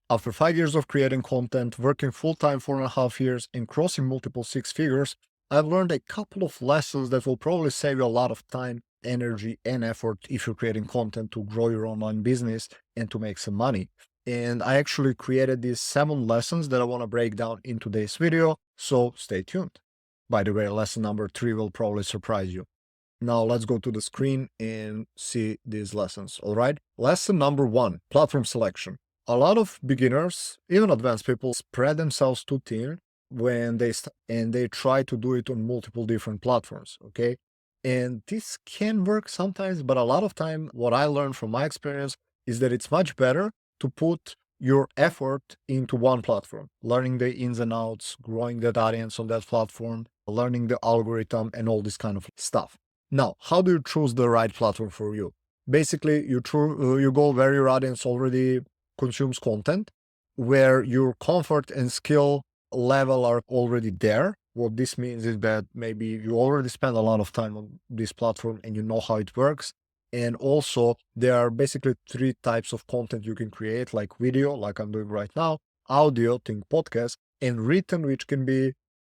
After 5 years of creating content, working full-time 4.5 years, and crossing multiple six figures, I've learned a couple of lessons that will probably save you a lot of time, energy, and effort if you're creating content to grow your online business and to make some money. And I actually created these 7 lessons that I want to break down in today's video, so stay tuned. By the way, lesson number 3 will probably surprise you. Now let's go to the screen and see these lessons, all right? Lesson number 1, platform selection. A lot of beginners, even advanced people, spread themselves too thin when they try to do it on multiple different platforms, okay? And this can work sometimes, but a lot of time, what I learned from my experience is that it's much better to put your effort into one platform, learning the ins and outs, growing that audience on that platform, learning the algorithm, and all this kind of stuff. Now, how do you choose the right platform for you? Basically, you go where your audience already consumes content, where your comfort and skill level are already there. What this means is that maybe you already spend a lot of time on this platform and you know how it works. And also, there are basically 3 types of content you can create, like video, like I'm doing right now, audio, think podcast, and written, which can be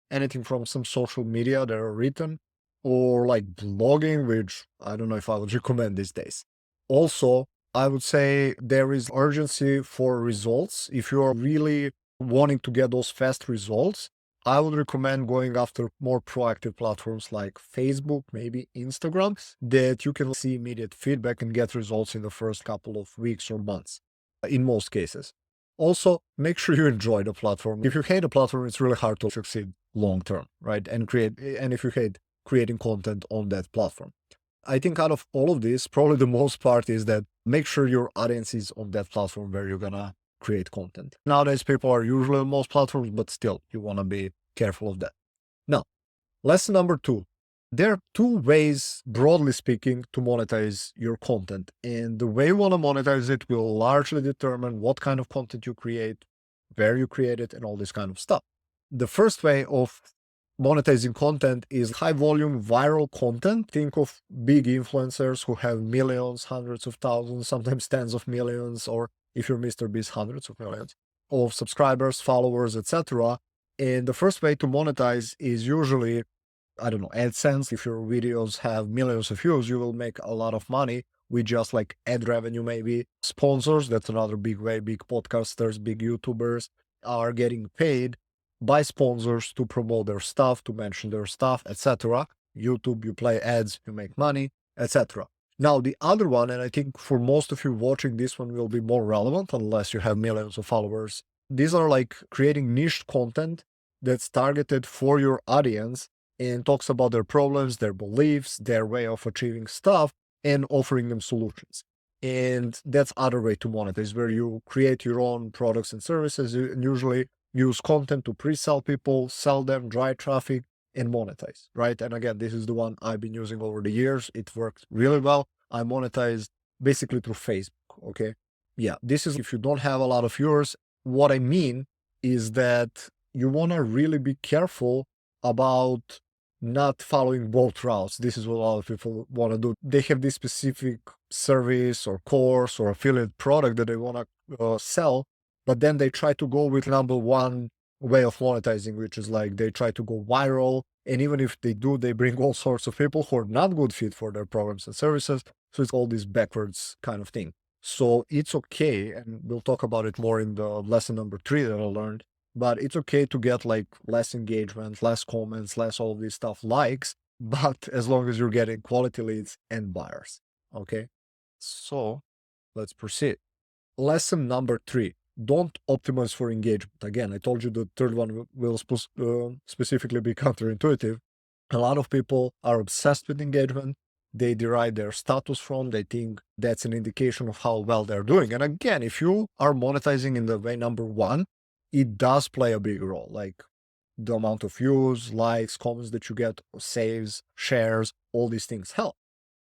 anything from some social media that are written, or like blogging, which I don't know if I would recommend these days. Also, I would say there is urgency for results. If you're really wanting to get those fast results, I would recommend going after more proactive platforms like Facebook, maybe Instagram, that you can see immediate feedback and get results in the first couple of weeks or months, in most cases. Also, make sure you enjoy the platform. If you hate a platform, it's really hard to succeed long term, right? And if you hate creating content on that platform. I think out of all of this, probably the most part is that make sure your audience is on that platform where you're gonna create content. Nowadays, people are usually on most platforms, but still, you wanna be careful of that. Now, lesson number 2. There are 2 ways, broadly speaking, to monetize your content. And the way you wanna monetize it will largely determine what kind of content you create, where you create it, and all this kind of stuff. The first way of monetizing content is high volume viral content. Think of big influencers who have millions, hundreds of thousands, sometimes tens of millions, or if you're Mr. Beast, hundreds of millions of subscribers, followers, etc. And the first way to monetize is usually, I don't know, AdSense. If your videos have millions of views, you will make a lot of money with just like ad revenue, maybe. Sponsors, that's another big way. Big podcasters, big YouTubers are getting paid by sponsors to promote their stuff, to mention their stuff, etc. YouTube, you play ads, you make money, etc. Now, the other one, and I think for most of you watching, this one will be more relevant unless you have millions of followers. These are like creating niche content that's targeted for your audience and talks about their problems, their beliefs, their way of achieving stuff, and offering them solutions. And that's other way to monetize, where you create your own products and services, and usually use content to pre-sell people, sell them, drive traffic, and monetize, right? And again, this is the one I've been using over the years. It works really well. I monetize basically through Facebook, okay? Yeah, this is if you don't have a lot of viewers. What I mean is that you want to really be careful about not following both routes. This is what a lot of people want to do. They have this specific service or course or affiliate product that they want to sell, but then they try to go with number 1 way of monetizing, which is like they try to go viral. And even if they do, they bring all sorts of people who are not good fit for their programs and services. So it's all this backwards kind of thing. So it's okay, and we'll talk about it more in the lesson number 3 that I learned, but it's okay to get like less engagement, less comments, less all of this stuff, likes, but as long as you're getting quality leads and buyers, okay? So let's proceed. Lesson number 3, don't optimize for engagement. Again, I told you the third one will specifically be counterintuitive. A lot of people are obsessed with engagement. They derive their status from, they think that's an indication of how well they're doing. And again, if you are monetizing in the way number 1, it does play a big role, like the amount of views, likes, comments that you get, saves, shares, all these things help.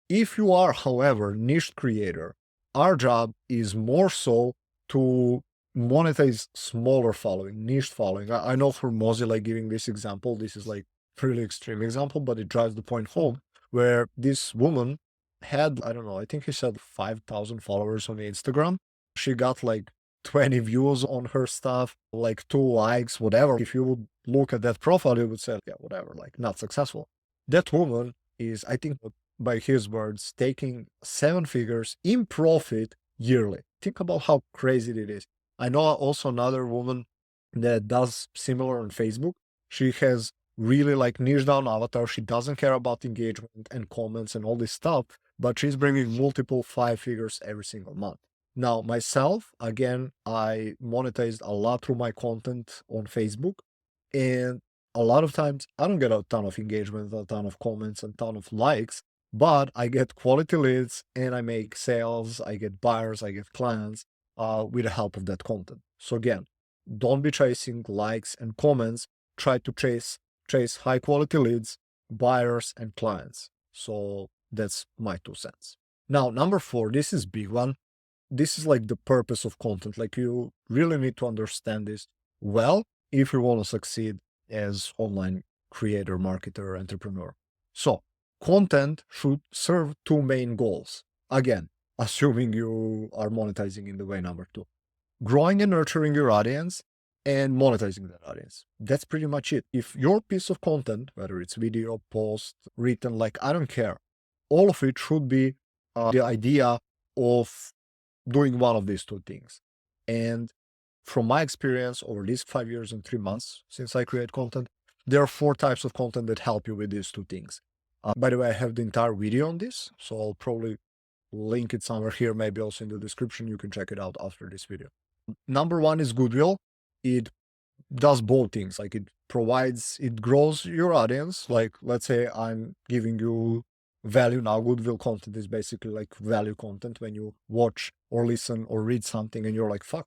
If you are, however, niche creator, our job is more so to monetize smaller following, niche following. I know for Mozilla giving this example, this is like really extreme example, but it drives the point home, where this woman had, I don't know, I think he said 5,000 followers on Instagram. She got like 20 views on her stuff, like 2 likes, whatever. If you would look at that profile, you would say, yeah, whatever, like not successful. That woman is, I think, by his words, taking 7 figures in profit yearly. Think about how crazy it is. I know also another woman that does similar on Facebook. She has really like niche down avatar. She doesn't care about engagement and comments and all this stuff, but she's bringing multiple 5 figures every single month. Now, myself, again, I monetized a lot through my content on Facebook. And a lot of times I don't get a ton of engagement, a ton of comments, and a ton of likes, but I get quality leads and I make sales, I get buyers, I get clients with the help of that content. So again, don't be chasing likes and comments. Try to chase high quality leads, buyers, and clients. So that's my 2 cents. Now, number 4, this is big one. This is like the purpose of content. Like you really need to understand this well if you want to succeed as online creator, marketer, entrepreneur. So content should serve 2 main goals. Again, assuming you are monetizing in the way number 2, growing and nurturing your audience and monetizing that audience. That's pretty much it. If your piece of content, whether it's video, post, written, like I don't care, all of it should be the idea of doing one of these 2 things. And from my experience over these 5 years and 3 months since I create content, there are 4 types of content that help you with these 2 things. By the way, I have the entire video on this, so I'll probably link it somewhere here, maybe also in the description. You can check it out after this video. Number 1 is goodwill. It does both things. Like it grows your audience. Like let's say I'm giving you value now. Goodwill content is basically like value content when you watch or listen or read something and you're like, fuck,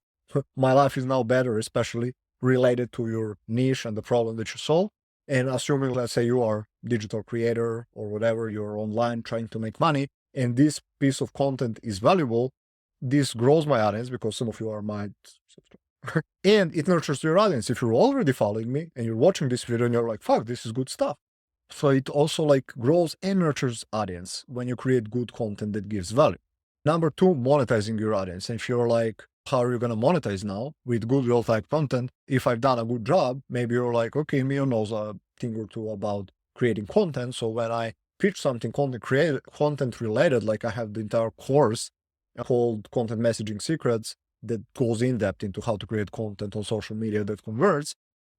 my life is now better, especially related to your niche and the problem that you solve. And assuming, let's say you are digital creator or whatever, you're online trying to make money, and this piece of content is valuable, this grows my audience because some of you are my subscribers. And it nurtures your audience. If you're already following me and you're watching this video and you're like, fuck, this is good stuff. So it also like grows and nurtures audience when you create good content that gives value. Number 2, monetizing your audience. And if you're like, how are you going to monetize now with goodwill type content? If I've done a good job, maybe you're like, okay, Mio knows a thing or two about creating content. So when I pitch something content related, like I have the entire course called Content Messaging Secrets that goes in depth into how to create content on social media that converts,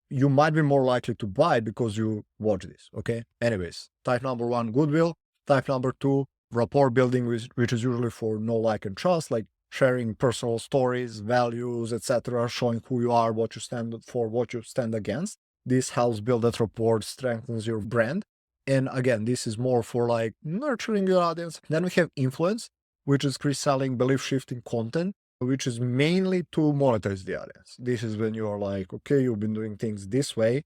you might be more likely to buy because you watch this. Okay. Anyways, type number 1, goodwill. Type number 2, rapport building, which is usually for know, like, and trust, like sharing personal stories, values, etc., showing who you are, what you stand for, what you stand against. This helps build that rapport, strengthens your brand. And again, this is more for like nurturing your audience. Then we have influence, which is pre-selling, belief shifting content, which is mainly to monetize the audience. This is when you're like, okay, you've been doing things this way.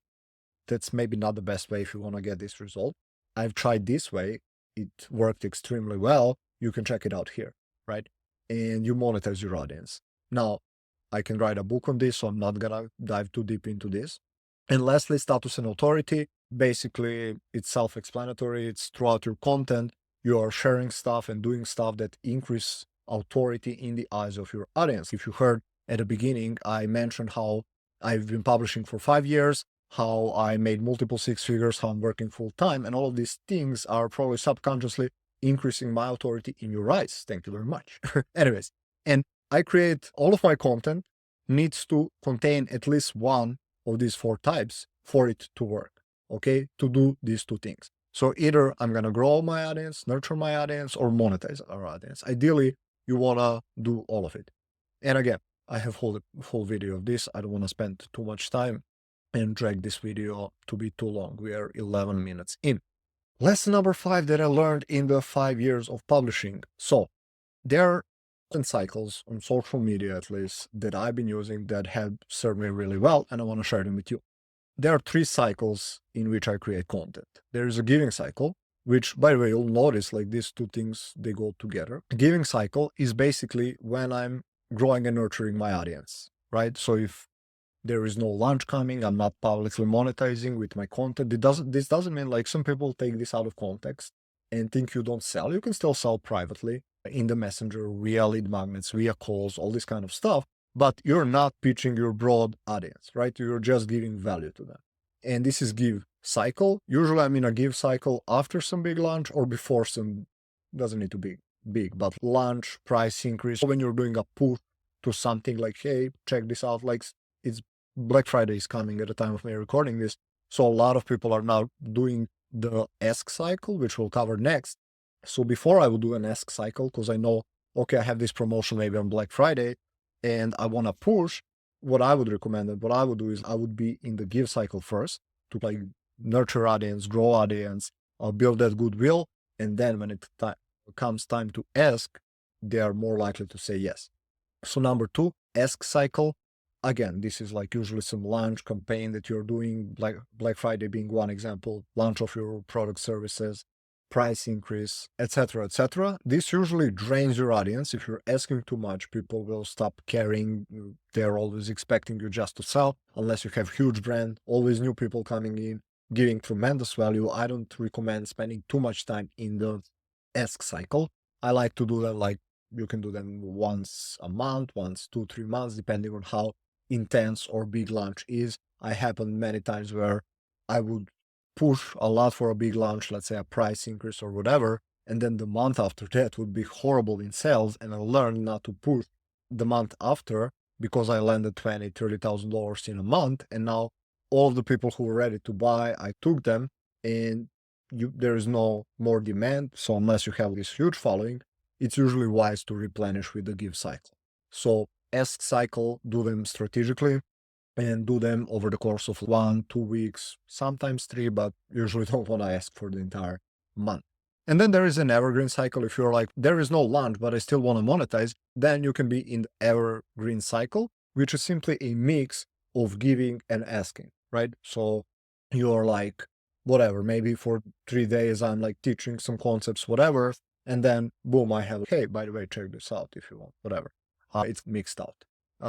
That's maybe not the best way if you want to get this result. I've tried this way. It worked extremely well. You can check it out here, right? And you monetize your audience. Now, I can write a book on this, so I'm not gonna dive too deep into this. And lastly, status and authority. Basically, it's self-explanatory. It's throughout your content. You are sharing stuff and doing stuff that increase authority in the eyes of your audience. If you heard at the beginning, I mentioned how I've been publishing for 5 years, how I made multiple 6 figures, how I'm working full time, and all of these things are probably subconsciously increasing my authority in your eyes. Thank you very much. Anyways, and I create all of my content needs to contain at least one of these 4 types for it to work. Okay, to do these 2 things. So either I'm going to grow my audience, nurture my audience, or monetize our audience. Ideally, you want to do all of it. And again, I have full video of this. I don't want to spend too much time and drag this video to be too long. We are 11 minutes in. Lesson number 5 that I learned in the 5 years of publishing. So there are cycles on social media, at least, that I've been using that have served me really well, and I want to share them with you. There are 3 cycles in which I create content. There is a giving cycle, which, by the way, you'll notice like these 2 things, they go together. A giving cycle is basically when I'm growing and nurturing my audience, right? So if there is no launch coming, I'm not publicly monetizing with my content. This doesn't mean like some people take this out of context and think you don't sell. You can still sell privately in the messenger, via lead magnets, via calls, all this kind of stuff. but you're not pitching your broad audience, right? You're just giving value to them. And this is give cycle. Usually I'm in a give cycle after some big launch or before some, doesn't need to be big, but launch, price increase. When you're doing a push to something like, hey, check this out, like it's Black Friday is coming at the time of me recording this. So a lot of people are now doing the ask cycle, which we'll cover next. So before I would do an ask cycle, because I know, okay, I have this promotion maybe on Black Friday and I want to push, what I would recommend and what I would do is I would be in the give cycle first to like nurture audience, grow audience, build that goodwill. And then when it comes time to ask, they are more likely to say yes. So number two, ask cycle. Again, this is like usually some launch campaign that you're doing, like Black Friday being one example, launch of your product services, price increase, etc., etc. This usually drains your audience. If you're asking too much, people will stop caring. They're always expecting you just to sell, unless you have huge brand, always new people coming in, giving tremendous value. I don't recommend spending too much time in the ask cycle. I like to do that like you can do them once a month, once 2-3 months, depending on how intense or big launch is. I happened many times where I would push a lot for a big launch, let's say a price increase or whatever, and then the month after that would be horrible in sales, and I learned not to push the month after because I landed $20,000-$30,000 in a month, and now all of the people who were ready to buy, I took them, and there is no more demand. So unless you have this huge following, it's usually wise to replenish with the give cycle. So ask cycle, do them strategically and do them over the course of 1-2 weeks, sometimes 3, but usually don't want to ask for the entire month. And then there is an evergreen cycle. If you're like, there is no launch, but I still want to monetize, then you can be in the evergreen cycle, which is simply a mix of giving and asking, right? So you're like, whatever, maybe for 3 days, I'm like teaching some concepts, whatever. And then boom, I have, hey, by the way, check this out if you want, whatever. It's mixed out.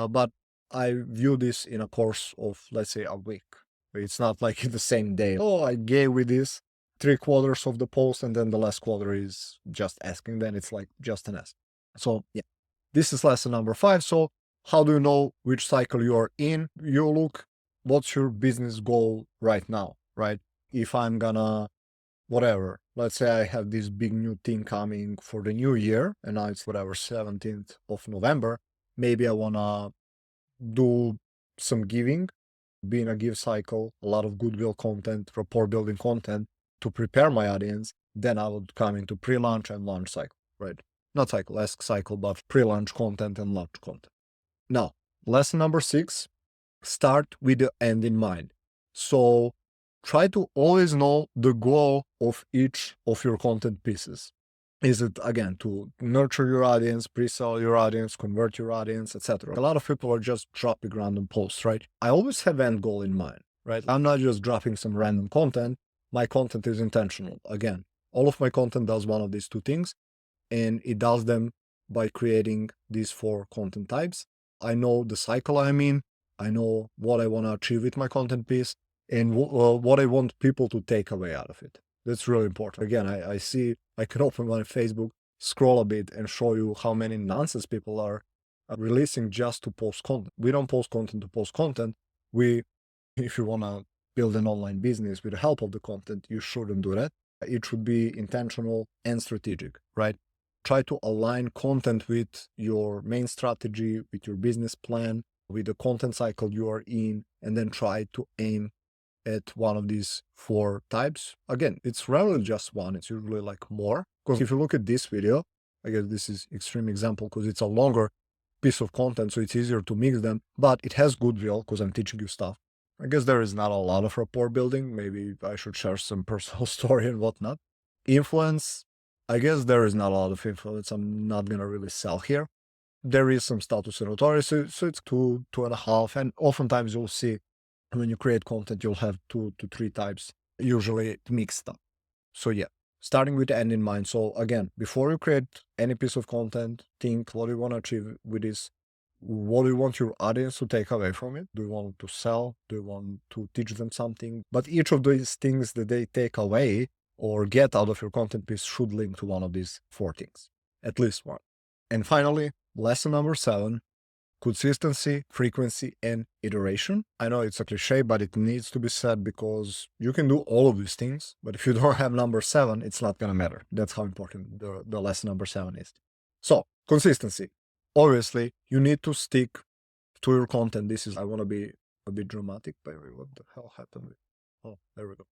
But I view this in a course of, let's say, a week. It's not like the same day. Oh, I gave with this 3/4 of the post, and then the last quarter is just asking. Then it's like just an ask. So yeah, this is lesson number 5. So how do you know which cycle you are in? You look, what's your business goal right now, right? If I'm gonna, whatever, let's say I have this big new thing coming for the new year, and now it's whatever, 17th of November. Maybe I wanna do some giving, be in a give cycle, a lot of goodwill content, rapport building content to prepare my audience. Then I would come into pre-launch and launch cycle, right? Not cycle, ask cycle, but pre-launch content and launch content. Now, lesson number 6, start with the end in mind. So try to always know the goal of each of your content pieces. Is it, again, to nurture your audience, pre-sell your audience, convert your audience, etc.? A lot of people are just dropping random posts, right? I always have end goal in mind, right? I'm not just dropping some random content. My content is intentional. Again, all of my content does one of these 2 things, and it does them by creating these 4 content types. I know the cycle I'm in. I know what I want to achieve with my content piece and what I want people to take away out of it. That's really important. Again, I see, I can open my Facebook, scroll a bit, and show you how many nonsense people are releasing just to post content. We don't post content to post content. If you want to build an online business with the help of the content, you shouldn't do that. It should be intentional and strategic, right? Try to align content with your main strategy, with your business plan, with the content cycle you are in, and then try to aim at one of these 4 types. Again, it's rarely just one, it's usually like more. Because if you look at this video, I guess this is extreme example because it's a longer piece of content, so it's easier to mix them, but it has goodwill because I'm teaching you stuff. I guess there is not a lot of rapport building. Maybe I should share some personal story and whatnot. Influence, I guess there is not a lot of influence. I'm not gonna really sell here. There is some status and authority, so it's 2.5, and oftentimes you'll see when you create content, you'll have 2 to 3 types, usually mixed up. So yeah, starting with the end in mind. So again, before you create any piece of content, think what do you want to achieve with this? What do you want your audience to take away from it? Do you want to sell? Do you want to teach them something? But each of these things that they take away or get out of your content piece should link to one of these 4 things, at least one. And finally, lesson number 7, consistency, frequency, and iteration. I know it's a cliche, but it needs to be said because you can do all of these things, but if you don't have number 7, it's not going to matter. That's how important the lesson number 7 is. So, consistency. Obviously, you need to stick to your content. I want to be a bit dramatic, but what the hell happened? Oh, there we go.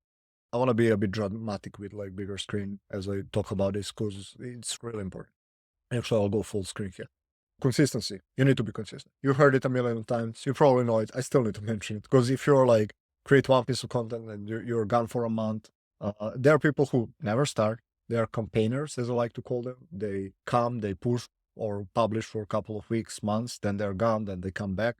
I want to be a bit dramatic with like bigger screen as I talk about this because it's really important. Actually, I'll go full screen here. Consistency. You need to be consistent. You've heard it a million times. You probably know it. I still need to mention it because if you're like create one piece of content and you're gone for a month, there are people who never start. They are campaigners, as I like to call them. They come, they push or publish for a couple of weeks, months, then they're gone, then they come back.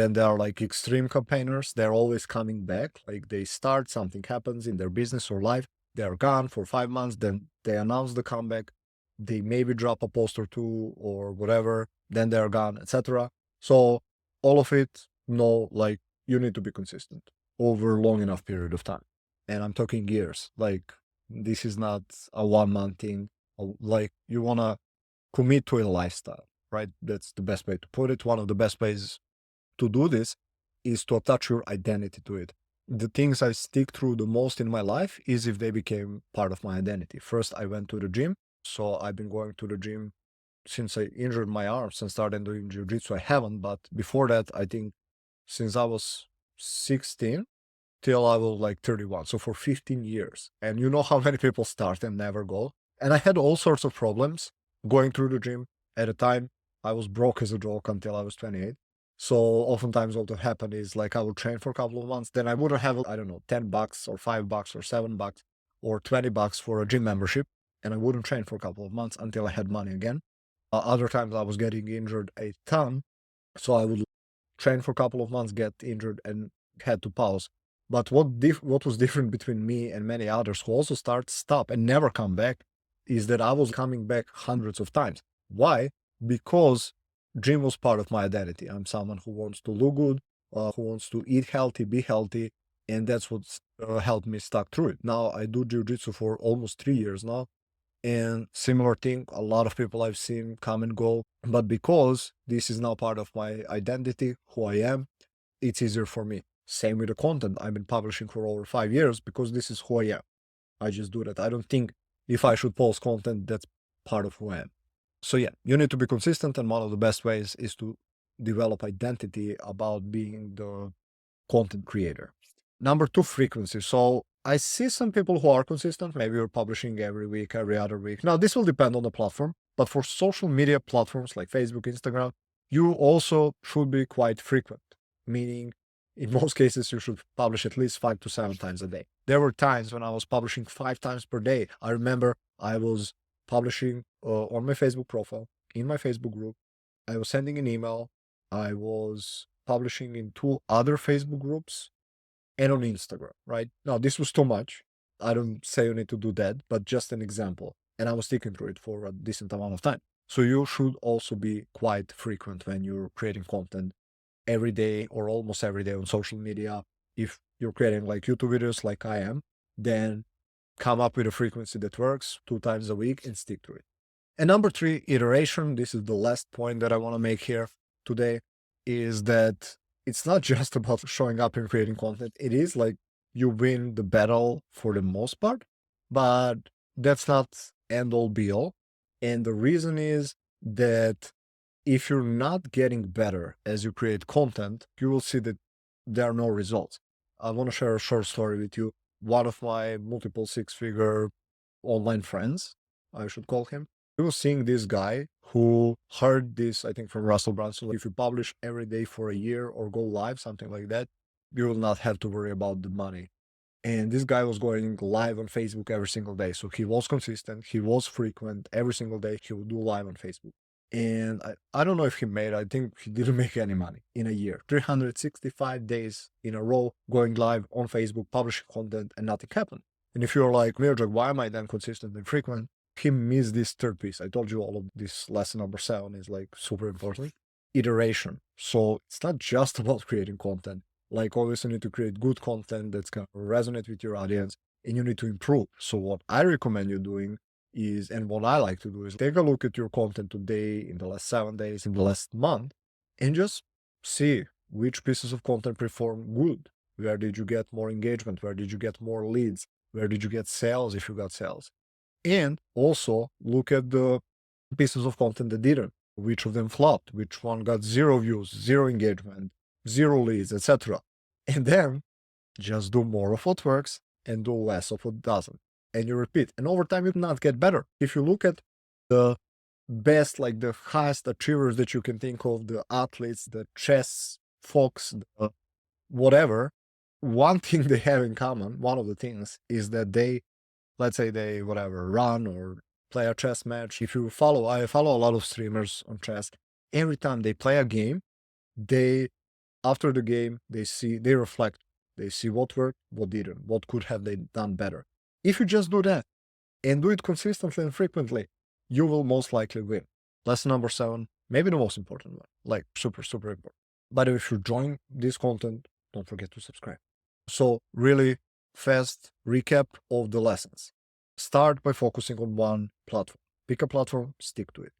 Then there are like extreme campaigners. They're always coming back. Like they start, something happens in their business or life. They're gone for 5 months. Then they announce the comeback. They maybe drop a post or two or whatever. Then they're gone, etc. So all of it, no, like you need to be consistent over long enough period of time. And I'm talking years. Like this is not a 1 month thing. Like you want to commit to a lifestyle, right? That's the best way to put it. One of the best ways to do this is to attach your identity to it. The things I stick through the most in my life is if they became part of my identity. First, I went to the gym. So I've been going to the gym since I injured my arms and started doing jiu-jitsu. I haven't, but before that, I think since I was 16 till I was like 31. So for 15 years. And you know how many people start and never go. And I had all sorts of problems going through the gym. At a time, I was broke as a joke until I was 28. So oftentimes what would happen is like I would train for a couple of months, then I wouldn't have, I don't know, $10 or $5 or $7 or $20 for a gym membership. And I wouldn't train for a couple of months until I had money again. Other times I was getting injured a ton. So I would train for a couple of months, get injured and had to pause. But what was different between me and many others who also stop and never come back is that I was coming back hundreds of times. Why? Because gym was part of my identity. I'm someone who wants to look good, who wants to eat healthy, be healthy, and that's what's helped me stuck through it. Now I do jiu-jitsu for almost 3 years now, and similar thing, a lot of people I've seen come and go, but because this is now part of my identity, who I am, it's easier for me. Same with the content I've been publishing for over 5 years because this is who I am. I just do that. I don't think if I should post content, that's part of who I am. So yeah, you need to be consistent, and one of the best ways is to develop identity about being the content creator. Number 2, frequency. So I see some people who are consistent. Maybe you're publishing every week, every other week. Now, this will depend on the platform, but for social media platforms like Facebook, Instagram, you also should be quite frequent, meaning in most cases, you should publish at least 5 to 7 times a day. There were times when I was publishing 5 times per day. I remember I was publishing on my Facebook profile, in my Facebook group. I was sending an email. I was publishing in 2 other Facebook groups and on Instagram, right? Now, this was too much. I don't say you need to do that, but just an example. And I was sticking through it for a decent amount of time. So you should also be quite frequent when you're creating content every day or almost every day on social media. If you're creating like YouTube videos like I am, then come up with a frequency that works 2 times a week and stick to it. And number 3, iteration. This is the last point that I want to make here today, is that it's not just about showing up and creating content. It is like you win the battle for the most part, but that's not end all be all. And the reason is that if you're not getting better as you create content, you will see that there are no results. I want to share a short story with you. One of my multiple 6-figure online friends, I should call him, he was seeing this guy who heard this, I think, from Russell Brunson. If you publish every day for a year or go live, something like that, you will not have to worry about the money. And this guy was going live on Facebook every single day. So he was consistent. He was frequent. Every single day he would do live on Facebook. And I don't know if he made, I think he didn't make any money in a year. 365 days in a row going live on Facebook, publishing content, and nothing happened. And if you're like, Mirjak, why am I then consistent and frequent? He missed this third piece. I told you all of this lesson number 7 is like super important. Iteration. So it's not just about creating content. Like always, you need to create good content that's going to resonate with your audience, and you need to improve. So what I recommend you doing is, and what I like to do is take a look at your content today, in the last 7 days, in the last month, and just see which pieces of content perform good. Where did you get more engagement? Where did you get more leads? Where did you get sales if you got sales? And also look at the pieces of content that didn't. Which of them flopped? Which one got 0 views, 0 engagement, 0 leads, etc. And then just do more of what works and do less of what doesn't. And you repeat. And over time, you cannot get better. If you look at the best, like the highest achievers that you can think of, the athletes, the chess folks, the whatever, one thing they have in common, one of the things is that they, let's say they whatever, run or play a chess match. If you follow, I follow a lot of streamers on chess. Every time they play a game, they, after the game, they reflect, they see what worked, what didn't, what could have they done better. If you just do that and do it consistently and frequently, you will most likely win. Lesson number 7, maybe the most important one, like super, super important. But if you join this content, don't forget to subscribe. So really fast recap of the lessons. Start by focusing on one platform. Pick a platform, stick to it.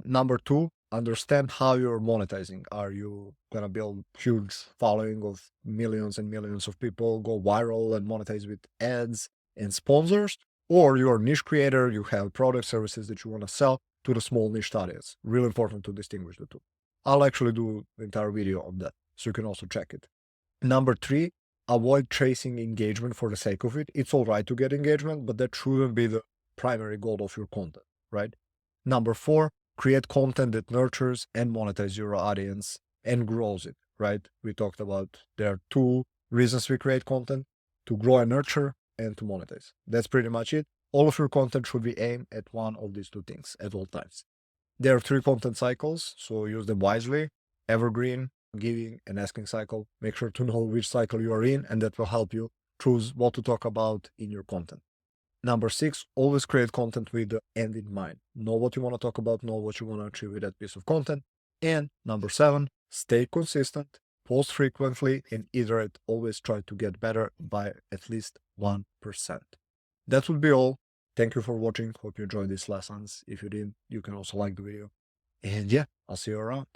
Number 2, understand how you're monetizing. Are you gonna build huge following of millions and millions of people, go viral and monetize with ads and sponsors? Or you're a niche creator, you have product services that you want to sell to the small niche audience. Really important to distinguish the two. I'll actually do the entire video on that, so you can also check it. Number 3, avoid chasing engagement for the sake of it. It's all right to get engagement, but that shouldn't be the primary goal of your content, right? Number 4, create content that nurtures and monetizes your audience and grows it, right? We talked about there are 2 reasons we create content: to grow and nurture and to monetize. That's pretty much it. All of your content should be aimed at one of these 2 things at all times. There are 3 content cycles, so use them wisely: evergreen, giving, and asking cycle. Make sure to know which cycle you are in, and that will help you choose what to talk about in your content. Number 6, always create content with the end in mind. Know what you want to talk about, know what you want to achieve with that piece of content. And number 7, stay consistent, post frequently, and iterate. Always try to get better by at least 1%. That would be all. Thank you for watching. Hope you enjoyed these lessons. If you did, you can also like the video. And yeah, I'll see you around.